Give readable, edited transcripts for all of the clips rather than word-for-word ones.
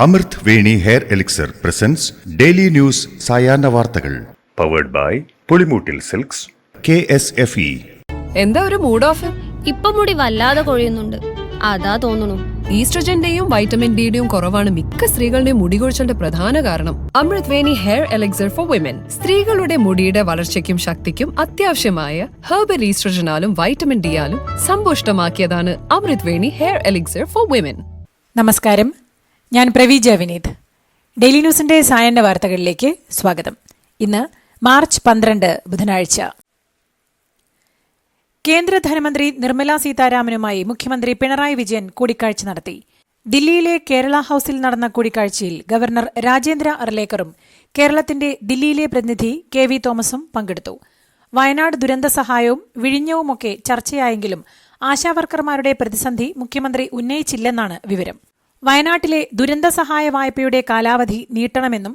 അമൃത് Veni hair elixir presents daily news സായാഹ്ന വാർത്തകൾ powered by Pulimoottil silks KSFE. എന്താ ഒരു മൂഡ് ഓഫ്? ഇപ്പൊ മുടി വല്ലാതെ കൊഴിയുന്നുണ്ട്, അതാ തോന്നുന്നു. ഈസ്ട്രജന്റെയും വൈറ്റമിൻ ഡിയുടെയും കുറവാണ് മിക്ക സ്ത്രീകളുടെയും മുടി കൊഴിച്ചലിന്റെ പ്രധാന കാരണം. അമൃത് Veni hair elixir for women സ്ത്രീകളുടെ മുടിയുടെ വളർച്ചയ്ക്കും ശക്തിക്കും അത്യാവശ്യമായ herbal ഈസ്ട്രജനാലും vitamin ഡിയാലും സമ്പുഷ്ടമാക്കിയതാണ് Amrit Veni hair elixir for women. നമസ്കാരം, ഞാൻ പ്രവീജ വിനീത്. ഡെയിലി ന്യൂസിന്റെ സായാഹ്ന വാർത്തകളിലേക്ക് സ്വാഗതം. ഇന്ന് മാർച്ച് 12 ബുധനാഴ്ച. കേന്ദ്ര ധനമന്ത്രി നിർമ്മല സീതാരാമനുമായി മുഖ്യമന്ത്രി പിണറായി വിജയൻ കൂടിക്കാഴ്ച നടത്തി. ദില്ലിയിലെ കേരള ഹൌസിൽ നടന്ന കൂടിക്കാഴ്ചയിൽ ഗവർണർ രാജേന്ദ്ര അർലേക്കറും കേരളത്തിന്റെ ദില്ലിയിലെ പ്രതിനിധി KV തോമസും പങ്കെടുത്തു. വയനാട് ദുരന്ത സഹായവും വിഴിഞ്ഞവുമൊക്കെ ചർച്ചയായെങ്കിലും ആശാവർക്കർമാരുടെ പ്രതിസന്ധി മുഖ്യമന്ത്രി ഉന്നയിച്ചില്ലെന്നാണ് വിവരം. വയനാട്ടിലെ ദുരന്ത സഹായ വായ്പയുടെ കാലാവധി നീട്ടണമെന്നും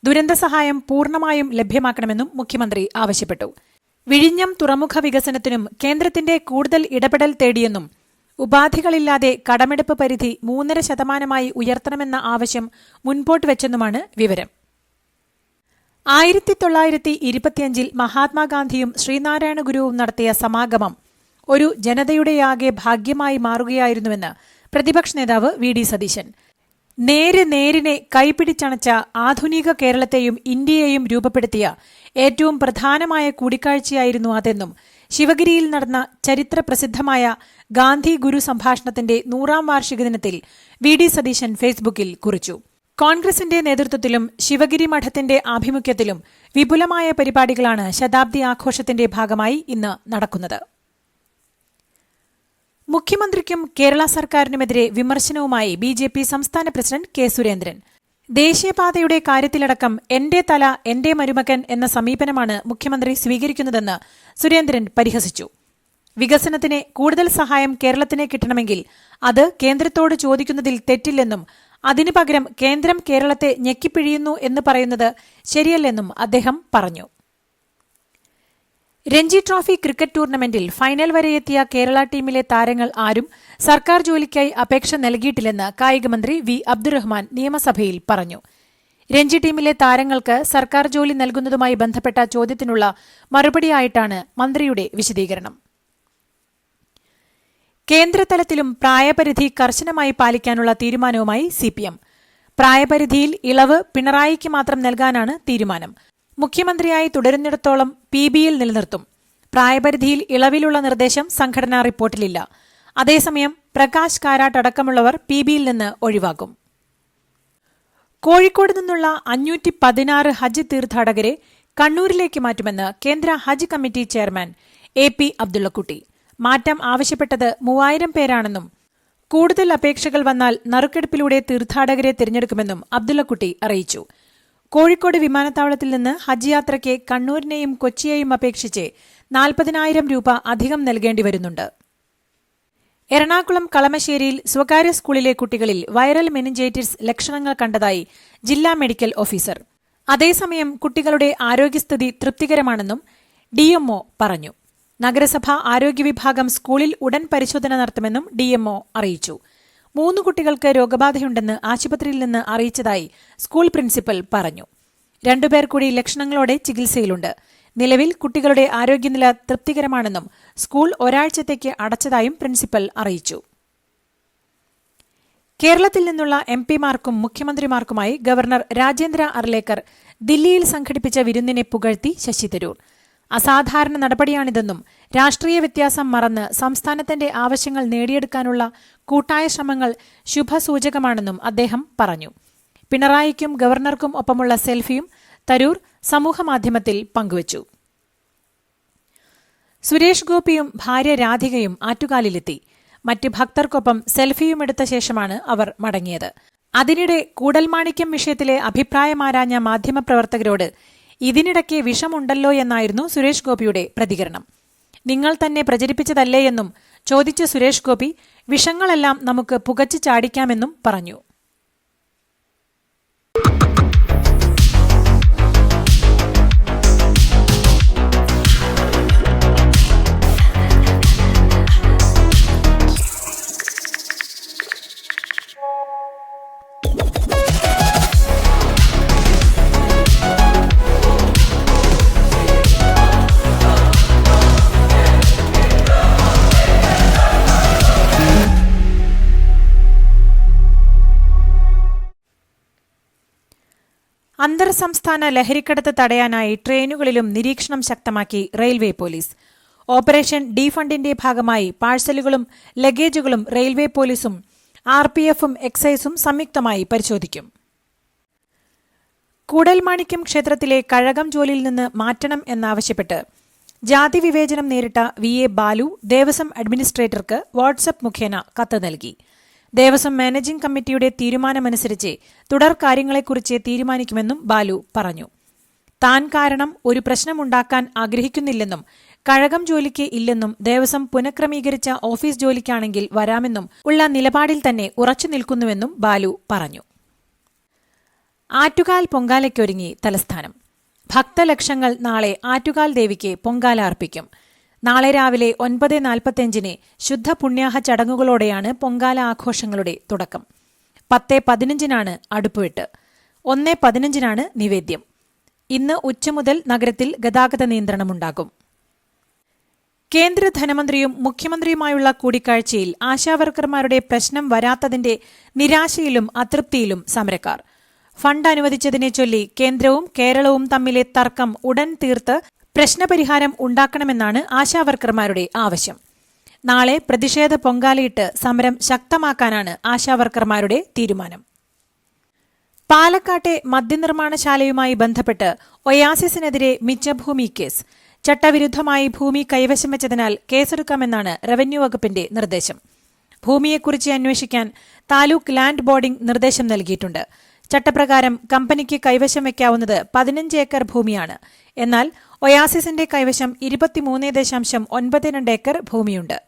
ദുരന്തസഹായം പൂർണ്ണമായും ലഭ്യമാക്കണമെന്നും മുഖ്യമന്ത്രി ആവശ്യപ്പെട്ടു. വിഴിഞ്ഞം തുറമുഖ വികസനത്തിനും കേന്ദ്രത്തിന്റെ കൂടുതൽ ഇടപെടൽ തേടിയെന്നും ഉപാധികളില്ലാതെ കടമെടുപ്പ് പരിധി 3.5% ഉയർത്തണമെന്ന ആവശ്യം മുൻപോട്ട് വെച്ചെന്നുമാണ് വിവരം. 1925 മഹാത്മാഗാന്ധിയും ശ്രീനാരായണ ഗുരുവും നടത്തിയ സമാഗമം ഒരു ജനതയുടെയാകെ ഭാഗ്യമായി മാറുകയായിരുന്നുവെന്ന് പ്രതിപക്ഷ നേതാവ് VD സതീശൻ. നേരിനെ കൈപിടിച്ചണച്ച ആധുനിക കേരളത്തെയും ഇന്ത്യയെയും രൂപപ്പെടുത്തിയ ഏറ്റവും പ്രധാനമായ കൂടിക്കാഴ്ചയായിരുന്നു അതെന്നും ശിവഗിരിയിൽ നടന്ന ചരിത്രപ്രസിദ്ധമായ ഗാന്ധി ഗുരു സംഭാഷണത്തിന്റെ 100ാം വാർഷിക ദിനത്തിൽ VD സതീശൻ ഫേസ്ബുക്കിൽ കുറിച്ചു. കോൺഗ്രസിന്റെ നേതൃത്വത്തിലും ശിവഗിരി മഠത്തിന്റെ ആഭിമുഖ്യത്തിലും വിപുലമായ പരിപാടികളാണ് ശതാബ്ദി ആഘോഷത്തിന്റെ ഭാഗമായി ഇന്ന് നടക്കുന്നത്. മുഖ്യമന്ത്രിക്കും കേരള സർക്കാരിനുമെതിരെ വിമർശനവുമായി BJP സംസ്ഥാന പ്രസിഡന്റ് K. സുരേന്ദ്രൻ. ദേശീയപാതയുടെ കാര്യത്തിലടക്കം എന്റെ തല എന്റെ മരുമകൻ എന്ന സമീപനമാണ് മുഖ്യമന്ത്രി സ്വീകരിക്കുന്നതെന്ന് സുരേന്ദ്രൻ പരിഹസിച്ചു. വികസനത്തിന് കൂടുതൽ സഹായം കേരളത്തിന് കിട്ടണമെങ്കിൽ അത് കേന്ദ്രത്തോട് ചോദിക്കുന്നതിൽ തെറ്റില്ലെന്നും അതിനു പകരം കേന്ദ്രം കേരളത്തെ ഞെക്കിപ്പിഴിയുന്നു എന്ന് പറയുന്നത് ശരിയല്ലെന്നും അദ്ദേഹം പറഞ്ഞു. രഞ്ജി ട്രോഫി ക്രിക്കറ്റ് ടൂർണമെന്റിൽ ഫൈനൽ വരെയെത്തിയ കേരള ടീമിലെ താരങ്ങൾ ആരും സർക്കാർ ജോലിക്കായി അപേക്ഷ നൽകിയിട്ടില്ലെന്ന് കായികമന്ത്രി V. അബ്ദുറഹ്മാൻ നിയമസഭയിൽ പറഞ്ഞു. രഞ്ജി ടീമിലെ താരങ്ങൾക്ക് സർക്കാർ ജോലി നൽകുന്നതുമായി ബന്ധപ്പെട്ട ചോദ്യത്തിനുള്ള മറുപടിയായിട്ടാണ് മന്ത്രിയുടെ വിശദീകരണം. കേന്ദ്രതലത്തിലും പ്രായപരിധി കർശനമായി പാലിക്കാനുള്ള തീരുമാനവുമായി CPM. പ്രായപരിധിയിൽ ഇളവ് പിണറായിക്ക് മാത്രം നൽകാനാണ് തീരുമാനം. മുഖ്യമന്ത്രിയായി തുടരുന്നിടത്തോളം PBയിൽ നിലനിർത്തും. പ്രായപരിധിയിൽ ഇളവിലുള്ള നിർദ്ദേശം സംഘടനാ റിപ്പോർട്ടിലില്ല. അതേസമയം പ്രകാശ് കാരാട്ട് അടക്കമുള്ളവർ PBയിൽ നിന്ന് ഒഴിവാക്കും. കോഴിക്കോട് നിന്നുള്ള 516 ഹജ്ജ് തീർത്ഥാടകരെ കണ്ണൂരിലേക്ക് മാറ്റുമെന്ന് കേന്ദ്ര ഹജ്ജ് കമ്മിറ്റി ചെയർമാൻ AP അബ്ദുള്ളക്കുട്ടി. മാറ്റം ആവശ്യപ്പെട്ടത് 3000 പേരാണെന്നും കൂടുതൽ അപേക്ഷകൾ വന്നാൽ നറുക്കെടുപ്പിലൂടെ തീർത്ഥാടകരെ തിരഞ്ഞെടുക്കുമെന്നും അബ്ദുള്ളക്കുട്ടി അറിയിച്ചു. കോഴിക്കോട് വിമാനത്താവളത്തിൽ നിന്ന് ഹജ്ജ് യാത്രയ്ക്ക് കണ്ണൂരിനെയും കൊച്ചിയെയും അപേക്ഷിച്ച് 40,000 രൂപ അധികം നൽകേണ്ടി വരുന്നുണ്ട്. എറണാകുളം കളമശ്ശേരിയിൽ സ്വകാര്യ സ്കൂളിലെ കുട്ടികളിൽ വൈറൽ മെനിഞ്ചൈറ്റിസ് ലക്ഷണങ്ങൾ കണ്ടതായി ജില്ലാ മെഡിക്കൽ ഓഫീസർ. അതേസമയം കുട്ടികളുടെ ആരോഗ്യസ്ഥിതി തൃപ്തികരമാണെന്നും DMO പറഞ്ഞു. നഗരസഭ ആരോഗ്യവിഭാഗം സ്കൂളിൽ ഉടൻ പരിശോധന നടത്തുമെന്നും DMO അറിയിച്ചു. 3 കുട്ടികൾക്ക് രോഗബാധയുണ്ടെന്ന് ആശുപത്രിയിൽ നിന്ന് അറിയിച്ചതായി സ്കൂൾ പ്രിൻസിപ്പൽ പറഞ്ഞു. 2 പേർ കൂടി ലക്ഷണങ്ങളോടെ ചികിത്സയിലുണ്ട്. നിലവിൽ കുട്ടികളുടെ ആരോഗ്യനില തൃപ്തികരമാണെന്നും സ്കൂൾ ഒരാഴ്ചത്തേക്ക് അടച്ചതായും പ്രിൻസിപ്പൽ അറിയിച്ചു. കേരളത്തിൽ നിന്നുള്ള MPമാർക്കും മുഖ്യമന്ത്രിമാർക്കുമായി ഗവർണർ രാജേന്ദ്ര അർലേക്കർ ദില്ലിയിൽ സംഘടിപ്പിച്ച വിരുന്നിനെ പുകഴ്ത്തി ശശി തരൂർ. അസാധാരണ നടപടിയാണിതെന്നും രാഷ്ട്രീയ വ്യത്യാസം മറന്ന് സംസ്ഥാനത്തിന്റെ ആവശ്യങ്ങൾ നേടിയെടുക്കാനുള്ള കൂട്ടായ ശ്രമങ്ങൾ ശുഭസൂചകമാണെന്നും അദ്ദേഹം പറഞ്ഞു. പിണറായിക്കും ഗവർണർക്കും ഒപ്പമുള്ള സെൽഫിയും തരൂർ സമൂഹമാധ്യമത്തിൽ പങ്കുവച്ചു. സുരേഷ് ഗോപിയും ഭാര്യ രാധികയും ആറ്റുകാലിലെത്തി. മറ്റ് ഭക്തർക്കൊപ്പം സെൽഫിയുമെടുത്ത ശേഷമാണ് അവർ മടങ്ങിയത്. അതിനിടെ കൂടൽമാണിക്യം വിഷയത്തിലെ അഭിപ്രായമാരാഞ്ഞ മാധ്യമപ്രവർത്തകരോട് ഇതിനിടയ്ക്ക് വിഷമുണ്ടല്ലോ എന്നായിരുന്നു സുരേഷ് ഗോപിയുടെ പ്രതികരണം. നിങ്ങൾ തന്നെ പ്രചരിപ്പിച്ചതല്ലേ എന്നും ചോദിച്ച സുരേഷ് ഗോപി വിഷങ്ങളെല്ലാം നമുക്ക് പുകച്ചു ചാടിക്കാമെന്നും പറഞ്ഞു. അന്തർ സംസ്ഥാന ലഹരിക്കടത്ത് തടയാനായി ട്രെയിനുകളിലും നിരീക്ഷണം ശക്തമാക്കി റെയിൽവേ പോലീസ്. ഓപ്പറേഷൻ ഡിഫണ്ടിന്റെ ഭാഗമായി പാഴ്സലുകളും ലഗേജുകളും റെയിൽവേ പോലീസും RPFും എക്സൈസും സംയുക്തമായി പരിശോധിക്കും. കൂടൽമാണിക്യം ക്ഷേത്രത്തിലെ കഴകം ജോലിയിൽ നിന്ന് മാറ്റണം എന്നാവശ്യപ്പെട്ട് ജാതി വിവേചനം നേരിട്ട VA ബാലു ദേവസ്വം അഡ്മിനിസ്ട്രേറ്റർക്ക് വാട്സ്ആപ്പ് മുഖേന കത്ത് നൽകി. ദേവസ്വം മാനേജിംഗ് കമ്മിറ്റിയുടെ തീരുമാനമനുസരിച്ച് തുടർ കാര്യങ്ങളെക്കുറിച്ച് തീരുമാനിക്കുമെന്നും ബാലു പറഞ്ഞു. താൻ കാരണം ഒരു പ്രശ്നമുണ്ടാക്കാൻ ആഗ്രഹിക്കുന്നില്ലെന്നും കഴകം ജോലിക്ക് ഇല്ലെന്നും ദേവസ്വം പുനഃക്രമീകരിച്ച ഓഫീസ് ജോലിക്കാണെങ്കിൽ വരാമെന്നും ഉള്ള നിലപാടിൽ തന്നെ ഉറച്ചു നിൽക്കുന്നുവെന്നും ബാലു പറഞ്ഞു. ആറ്റുകാൽ പൊങ്കാലയ്ക്കൊരുങ്ങി തലസ്ഥാനം. ഭക്തലക്ഷങ്ങൾ നാളെ ആറ്റുകാൽ ദേവിക്ക് പൊങ്കാല അർപ്പിക്കും. നാളെ രാവിലെ 9:45 ശുദ്ധ പുണ്യാഹ ചടങ്ങുകളോടെയാണ് പൊങ്കാല ആഘോഷങ്ങളുടെ തുടക്കം. 10:15 അടുപ്പുവെട്ട്, 1:15 നിവേദ്യം. ഇന്ന് ഉച്ചമുതൽ നഗരത്തിൽ ഗതാഗത നിയന്ത്രണമുണ്ടാകും. കേന്ദ്ര ധനമന്ത്രിയും മുഖ്യമന്ത്രിയുമായുള്ള കൂടിക്കാഴ്ചയിൽ ആശാവർക്കർമാരുടെ പ്രശ്നം വരാത്തതിന്റെ നിരാശയിലും അതൃപ്തിയിലും സമരക്കാർ. ഫണ്ട് അനുവദിച്ചതിനെ ചൊല്ലി കേന്ദ്രവും കേരളവും തമ്മിലെ തർക്കം ഉടൻ തീർത്ത് പ്രശ്നപരിഹാരം ഉണ്ടാക്കണമെന്നാണ് ആശാവർക്കർമാരുടെ ആവശ്യം. നാളെ പ്രതിഷേധ പൊങ്കാലയിട്ട് സമരം ശക്തമാക്കാനാണ് ആശാവർക്കർമാരുടെ തീരുമാനം. പാലക്കാട്ടെ മദ്യനിർമ്മാണശാലയുമായി ബന്ധപ്പെട്ട് ഒയാസിസിനെതിരെ മിച്ചഭൂമി കേസ്. ചട്ടവിരുദ്ധമായി ഭൂമി കൈവശം വെച്ചതിനാൽ കേസെടുക്കാമെന്നാണ് റവന്യൂ വകുപ്പിന്റെ നിർദ്ദേശം. ഭൂമിയെക്കുറിച്ച് അന്വേഷിക്കാൻ താലൂക്ക് ലാൻഡ് ബോർഡിംഗ് നിർദ്ദേശം നൽകിയിട്ടുണ്ട്. ചട്ടപ്രകാരം കമ്പനിക്ക് കൈവശം വയ്ക്കാവുന്നത് 15 ഏക്കർ ഭൂമിയാണ്. എന്നാൽ ഒയാസിസിന്റെ കൈവശം 23.92 ഏക്കർ ഭൂമിയുണ്ട്.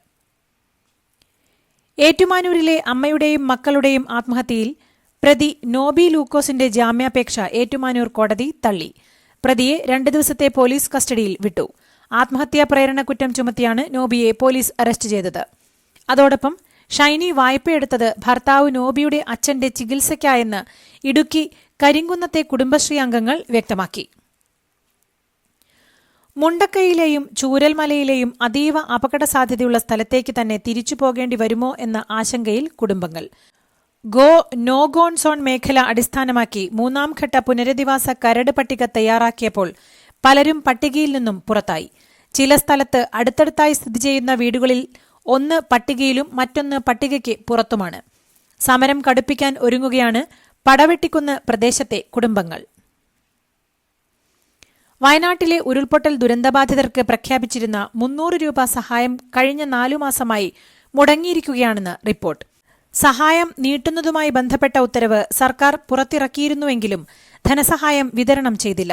ഏറ്റുമാനൂരിലെ അമ്മയുടെയും മക്കളുടെയും ആത്മഹത്യയിൽ പ്രതി നോബി ലൂക്കോസിന്റെ ജാമ്യാപേക്ഷ ഏറ്റുമാനൂർ കോടതി തള്ളി. പ്രതിയെ 2 ദിവസത്തെ പോലീസ് കസ്റ്റഡിയിൽ വിട്ടു. ആത്മഹത്യാ പ്രേരണ കുറ്റം ചുമത്തിയാണ് നോബിയെ പോലീസ് അറസ്റ്റ് ചെയ്തത്. അതോടൊപ്പം ഷൈനി വായ്പയെടുത്തത് ഭർത്താവ് നോബിയുടെ അച്ഛന്റെ ചികിത്സയ്ക്കായെന്ന് ഇടുക്കി കരിങ്കുന്നത്തെ കുടുംബശ്രീ അംഗങ്ങൾ വ്യക്തമാക്കി. മുണ്ടക്കൈയിലെയും ചൂരൽമലയിലെയും അതീവ അപകട സാധ്യതയുള്ള സ്ഥലത്തേക്ക് തന്നെ തിരിച്ചു പോകേണ്ടി വരുമോ എന്ന ആശങ്കയിൽ കുടുംബങ്ങൾ. നോ ഗോൺ സോൺ മേഖല അടിസ്ഥാനമാക്കി 3ാം ഘട്ട പുനരധിവാസ കരട് പട്ടിക തയ്യാറാക്കിയപ്പോൾ പലരും പട്ടികയിൽ നിന്നും പുറത്തായി. ചില സ്ഥലത്ത് അടുത്തടുത്തായി സ്ഥിതി ചെയ്യുന്ന വീടുകളിൽ ഒന്ന് പട്ടികയിലും മറ്റൊന്ന് പട്ടികയ്ക്ക് പുറത്തുമാണ്. സമരം കടുപ്പിക്കാൻ ഒരുങ്ങുകയാണ് പടവെട്ടിക്കുന്ന് പ്രദേശത്തെ കുടുംബങ്ങൾ. വയനാട്ടിലെ ഉരുൾപൊട്ടൽ ദുരന്തബാധിതർക്ക് പ്രഖ്യാപിച്ചിരുന്ന 300 രൂപ സഹായം കഴിഞ്ഞ 4 മാസമായി മുടങ്ങിയിരിക്കുകയാണെന്ന് റിപ്പോർട്ട്. സഹായം നീട്ടുന്നതുമായി ബന്ധപ്പെട്ട ഉത്തരവ് സർക്കാർ പുറത്തിറക്കിയിരുന്നുവെങ്കിലും ധനസഹായം വിതരണം ചെയ്തില്ല.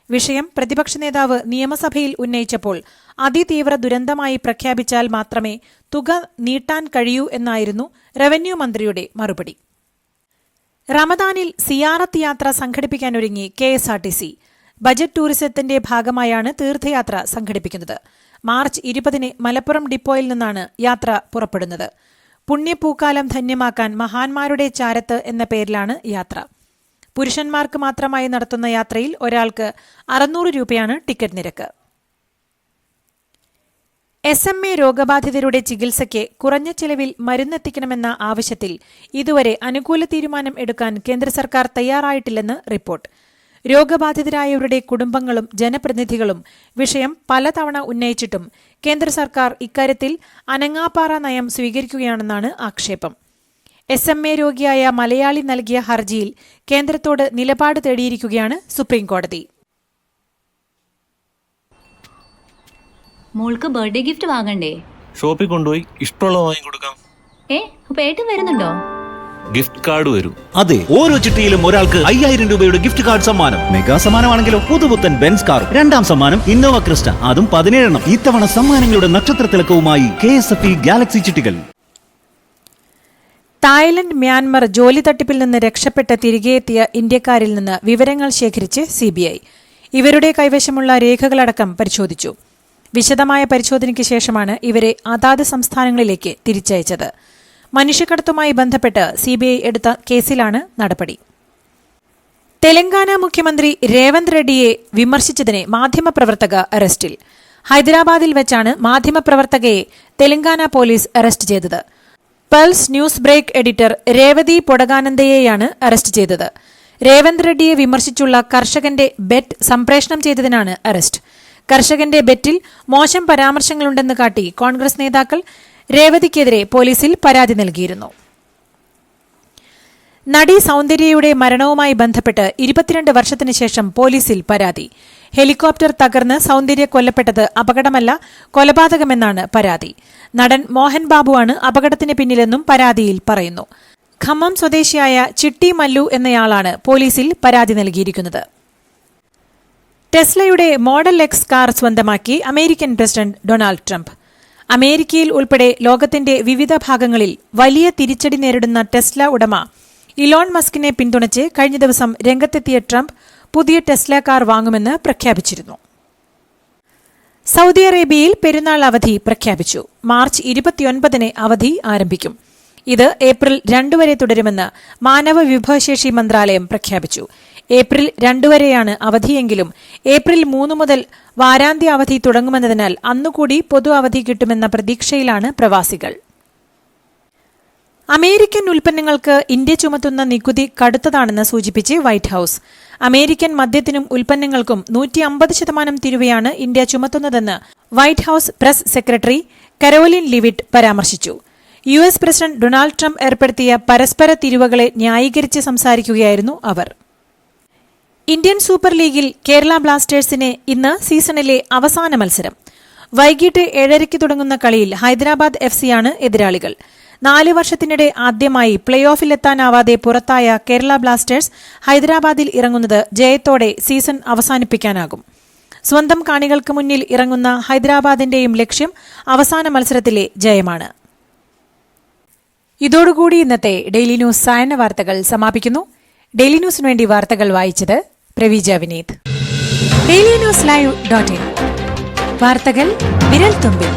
വിഷയം പ്രതിപക്ഷ നേതാവ് നിയമസഭയിൽ ഉന്നയിച്ചപ്പോൾ അതിതീവ്ര ദുരന്തമായി പ്രഖ്യാപിച്ചാൽ മാത്രമേ തുക നീട്ടാൻ കഴിയൂ എന്നായിരുന്നു റവന്യൂ മന്ത്രിയുടെ മറുപടി. റമദാനിൽ സിയാറത്ത് യാത്ര സംഘടിപ്പിക്കാനൊരുങ്ങി KSRTC. ബജറ്റ് ടൂറിസത്തിന്റെ ഭാഗമായാണ് തീർത്ഥയാത്ര സംഘടിപ്പിക്കുന്നത്. മാർച്ച് 20 മലപ്പുറം ഡിപ്പോയിൽ നിന്നാണ് യാത്ര പുറപ്പെടുന്നത്. പുണ്യപൂക്കാലം ധന്യമാക്കാൻ മഹാന്മാരുടെ ചാരത്ത് എന്ന പേരിലാണ് യാത്ര. പുരുഷന്മാർക്ക് മാത്രമായി നടത്തുന്ന യാത്രയിൽ ഒരാൾക്ക് 600 രൂപയാണ് ടിക്കറ്റ് നിരക്ക്. SMA രോഗബാധിതരുടെ ചികിത്സയ്ക്ക് കുറഞ്ഞ ചെലവിൽ മരുന്നെത്തിക്കണമെന്ന ആവശ്യത്തിൽ ഇതുവരെ അനുകൂല തീരുമാനം എടുക്കാൻ കേന്ദ്ര സർക്കാർ തയ്യാറായിട്ടില്ലെന്ന് റിപ്പോർട്ട്. രോഗബാധിതരായവരുടെ കുടുംബങ്ങളും ജനപ്രതിനിധികളും വിഷയം പലതവണ ഉന്നയിച്ചിട്ടും കേന്ദ്ര സർക്കാർ ഇക്കാര്യത്തിൽ അനങ്ങാപ്പാറ നയം സ്വീകരിക്കുകയാണെന്നാണ് ആക്ഷേപം. SMA രോഗിയായ മലയാളി നൽകിയ ഹർജിയിൽ കേന്ദ്രത്തോട് നിലപാട് തേടിയിരിക്കുകയാണ് സുപ്രീംകോടതി. മോൾക്ക് ബർത്ത്ഡേ ഗിഫ്റ്റ് വാങ്ങണ്ടേ? ഷോപ്പിൽ കൊണ്ടുപോയി ഇഷ്ടമുള്ളത് വാങ്ങി കൊടുക്കാം. അപ്പൊ ഏട്ടൻ വരുന്നുണ്ടോ? ഗിഫ്റ്റ് കാർഡ് വരും. അതെ, ഓരോ ചിട്ടിയിലും ഒരാൾക്ക് 5000 രൂപയുടെ ഗിഫ്റ്റ് കാർഡ് സമ്മാനം. മെഗാ സമ്മാനമാണെങ്കിലോ പുതുപുത്തൻ ബെൻസ് കാർ. 2ാം സമ്മാനം ഇന്നോവ ക്രിസ്റ്റ, അതും 17 ഇത്തവണ സമ്മാനങ്ങളുടെ നക്ഷത്ര തിളക്കവുമായി KSFE ഗാലക്സി ചിട്ടികൾ. തായ്ലൻഡ് മ്യാൻമർ ജോലി തട്ടിപ്പിൽ നിന്ന് രക്ഷപ്പെട്ട് തിരികെയെത്തിയ ഇന്ത്യക്കാരിൽ നിന്ന് വിവരങ്ങൾ ശേഖരിച്ച് CBI. ഇവരുടെ കൈവശമുള്ള രേഖകളടക്കം പരിശോധിച്ചു. വിശദമായ പരിശോധനയ്ക്ക് ശേഷമാണ് ഇവരെ അതാത് സംസ്ഥാനങ്ങളിലേക്ക് തിരിച്ചയച്ചത്. മനുഷ്യക്കടത്തുമായി ബന്ധപ്പെട്ട് CBI എടുത്ത കേസിലാണ് നടപടി. തെലങ്കാന മുഖ്യമന്ത്രി രേവന്ത് റെഡ്ഡിയെ വിമർശിച്ചതിന് മാധ്യമപ്രവർത്തക അറസ്റ്റിൽ. ഹൈദരാബാദിൽ വെച്ചാണ് മാധ്യമപ്രവർത്തകയെ തെലങ്കാന പോലീസ് അറസ്റ്റ് ചെയ്തത്. Pulse news break editor Revathi പൊടകാനന്ദയെയാണ് അറസ്റ്റ് ചെയ്തത്. രേവന്ത് റെഡ്ഡിയെ വിമർശിച്ചുള്ള കർഷകന്റെ ബെറ്റ് സംപ്രേഷണം ചെയ്തതിനാണ് അറസ്റ്റ്. കർഷകന്റെ ബെറ്റിൽ മോശം പരാമർശങ്ങളുണ്ടെന്ന് കാട്ടി കോൺഗ്രസ് നേതാക്കൾ രേവതിക്കെതിരെ പോലീസിൽ പരാതി നൽകിയിരുന്നു. നടി സൗന്ദര്യയുടെ മരണവുമായി ബന്ധപ്പെട്ട് 22 വർഷത്തിനു ശേഷം പോലീസിൽ പരാതി. ഹെലികോപ്റ്റർ തകർന്ന് സൗന്ദര്യ കൊല്ലപ്പെട്ടത് അപകടമല്ല, കൊലപാതകമെന്നാണ് പരാതി. നടൻ മോഹൻ ബാബുവാണ് അപകടത്തിന് പിന്നിലെന്നും പരാതിയിൽ പറയുന്നു. ഖമ്മം സ്വദേശിയായ ചിട്ടി മല്ലു എന്നയാളാണ് പോലീസിൽ പരാതി നൽകിയിരിക്കുന്നത്. ടെസ്ലയുടെ മോഡൽ എക്സ് കാർ സ്വന്തമാക്കി അമേരിക്കൻ പ്രസിഡന്റ് ഡൊണാൾഡ് ട്രംപ്. അമേരിക്കയിൽ ഉൾപ്പെടെ ലോകത്തിന്റെ വിവിധ ഭാഗങ്ങളിൽ വലിയ തിരിച്ചടി നേരിടുന്ന ടെസ്ല ഉടമ ഇലോൺ മസ്കിനെ പിന്തുണച്ച് കഴിഞ്ഞ ദിവസം രംഗത്തെത്തിയ ട്രംപ് പുതിയ ടെസ്ല കാർ വാങ്ങുമെന്ന് പ്രഖ്യാപിച്ചിരുന്നു. സൗദി അറേബ്യയിൽ പെരുന്നാൾ അവധി പ്രഖ്യാപിച്ചു. മാർച്ച് 29-ന് അവധി ആരംഭിക്കും. ഇത് ഏപ്രിൽ 2 വരെ തുടരുമെന്ന് മാനവ വിഭവശേഷി മന്ത്രാലയം പ്രഖ്യാപിച്ചു. ഏപ്രിൽ 2 വരെയാണ് അവധിയെങ്കിലും ഏപ്രിൽ 3 മുതൽ വാരാന്ത്യ അവധി തുടങ്ങുമെന്നതിനാൽ അന്നുകൂടി പൊതു അവധി കിട്ടുമെന്ന പ്രതീക്ഷയിലാണ് പ്രവാസികൾ. അമേരിക്കൻ ഉൽപ്പന്നങ്ങൾക്ക് ഇന്ത്യ ചുമത്തുന്ന നികുതി കടുത്തതാണെന്ന് സൂചിപ്പിച്ച് വൈറ്റ് ഹൌസ്. അമേരിക്കൻ മദ്യത്തിനും ഉൽപ്പന്നങ്ങൾക്കും 150% തീരുവയാണ് ഇന്ത്യ ചുമത്തുന്നതെന്ന് White House press secretary Karoline Leavitt പരാമർശിച്ചു. US പ്രസിഡന്റ് ഡൊണാൾഡ് ട്രംപ് ഏർപ്പെടുത്തിയ പരസ്പര തീരുവകളെ ന്യായീകരിച്ച് സംസാരിക്കുകയായിരുന്നു അവർ. ഇന്ത്യൻ സൂപ്പർ ലീഗിൽ കേരള ബ്ലാസ്റ്റേഴ്സിന് ഇന്ന് സീസണിലെ അവസാന മത്സരം. വൈകിട്ട് 7:30 തുടങ്ങുന്ന കളിയിൽ ഹൈദരാബാദ് FCയാണ് എതിരാളികൾ. 4 വർഷത്തിനിടെ ആദ്യമായി പ്ലേ ഓഫിലെത്താനാവാതെ പുറത്തായ കേരള ബ്ലാസ്റ്റേഴ്സ് ഹൈദരാബാദിൽ ഇറങ്ങുന്നത് ജയത്തോടെ സീസൺ അവസാനിപ്പിക്കാനാകും. സ്വന്തം കാണികൾക്ക് മുന്നിൽ ഇറങ്ങുന്ന ഹൈദരാബാദിന്റെയും ലക്ഷ്യം അവസാന മത്സരത്തിലെ ജയമാണ്. ഇതോടുകൂടി ഇന്നത്തെ ഡെയിലി ന്യൂസ് സായന്ന വാർത്തകൾ സമാപിക്കുന്നു. ഡെയിലി ന്യൂസിനു വേണ്ടി വാർത്തകൾ വായിച്ചത് പ്രവീജ വിനീത്. ഡെയിലി ന്യൂസ് ലൈവ്.in വാർത്തകൾ വിരൽ തുമ്പിൽ.